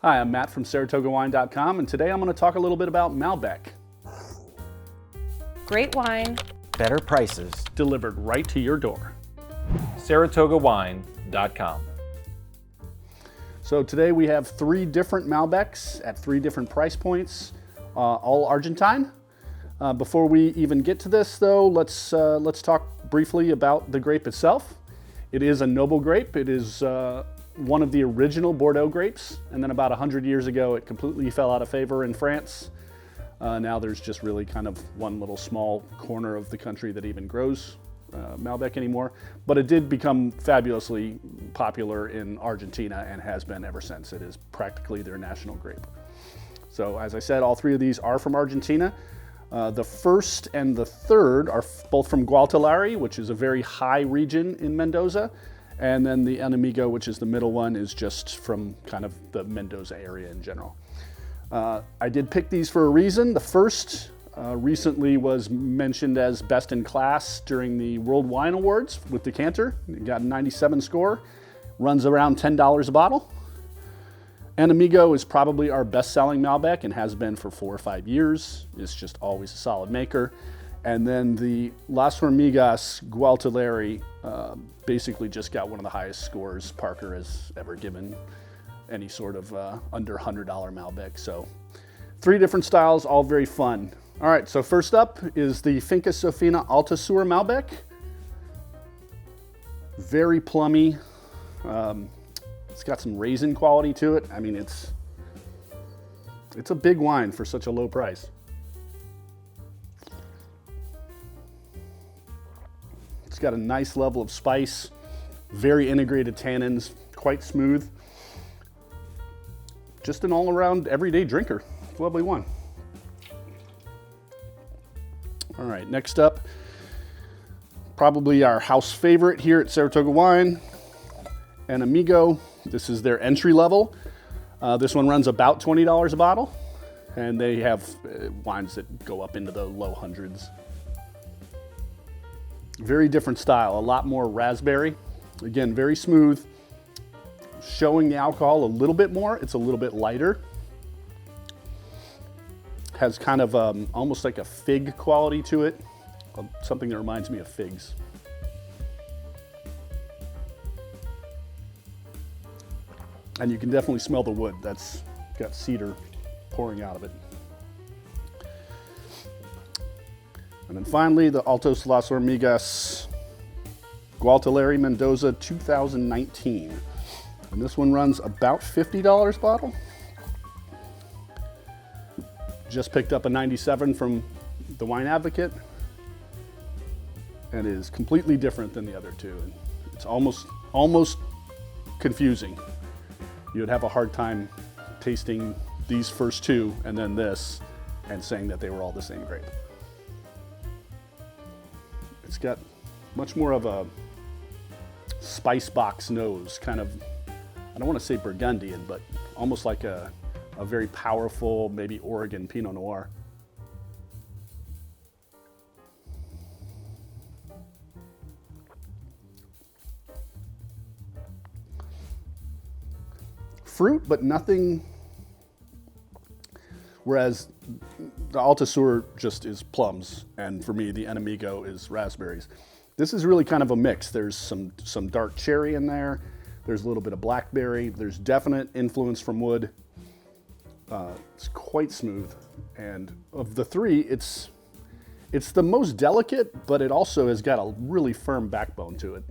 Hi, I'm Matt from SaratogaWine.com, and today I'm going to talk a little bit about Malbec. Great wine. Better prices. Delivered right to your door. SaratogaWine.com. So today we have 3 different Malbecs at 3 different price points, all Argentine. Before we even get to this though, let's talk briefly about the grape itself. It is a noble grape. It is one of the original Bordeaux grapes, and then about 100 years ago it completely fell out of favor in France. Now there's just really kind of one little small corner of the country that even grows Malbec anymore, but it did become fabulously popular in Argentina and has been ever since. It is practically their national grape. So as I said, all 3 of these are from Argentina. The first and the third are both from Gualtallary, which is a very high region in Mendoza. And then the Enemigo, which is the middle one, is just from kind of the Mendoza area in general. I did pick these for a reason. The first recently was mentioned as best in class during the World Wine Awards with Decanter. It got a 97 score, runs around $10 a bottle. Enemigo is probably our best-selling Malbec and has been for 4 or 5 years. It's just always a solid maker. And then the Las Hormigas Gualtallary basically just got one of the highest scores Parker has ever given any sort of under $100 Malbec. So 3 different styles, all very fun. All right, so first up is the Finca Sophenia Altosur Malbec. Very plummy. It's got some raisin quality to it. I mean, it's a big wine for such a low price. It's got a nice level of spice, very integrated tannins, quite smooth. Just an all-around everyday drinker. It's a lovely wine. All right, next up, probably our house favorite here at Saratoga Wine, Enemigo. This is their entry level. This one runs about $20 a bottle, and they have wines that go up into the low hundreds. Very different style, a lot more raspberry. Again, very smooth, showing the alcohol a little bit more. It's a little bit lighter. Has kind of almost like a fig quality to it, something that reminds me of figs. And you can definitely smell the wood. That's got cedar pouring out of it. And then finally, the Altos Las Hormigas Gualtallary Mendoza 2019. And this one runs about $50 a bottle. Just picked up a 97 from the Wine Advocate. And is completely different than the other 2. And it's almost confusing. You would have a hard time tasting these first 2 and then this and saying that they were all the same grape. It's got much more of a spice box nose, kind of, I don't want to say Burgundian, but almost like a very powerful, maybe Oregon Pinot Noir. Fruit, but nothing, whereas the Altosur just is plums, and for me the Enemigo is raspberries. This is really kind of a mix. There's some dark cherry in there, there's a little bit of blackberry, there's definite influence from wood. It's quite smooth, and of the 3, it's the most delicate, but it also has got a really firm backbone to it.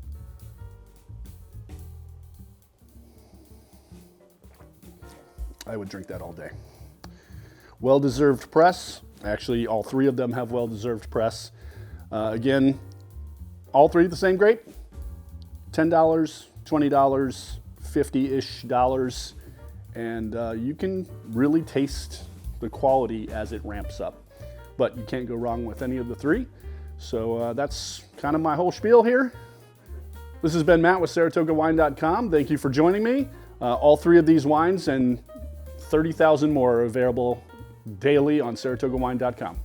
I would drink that all day. Well-deserved press. Actually, all 3 of them have well-deserved press. Again, all 3 the same grape. $10, $20, $50-ish dollars. And you can really taste the quality as it ramps up. But you can't go wrong with any of the 3. So that's kind of my whole spiel here. This has been Matt with SaratogaWine.com. Thank you for joining me. All 3 of these wines and 30,000 more are available daily on SaratogaWine.com.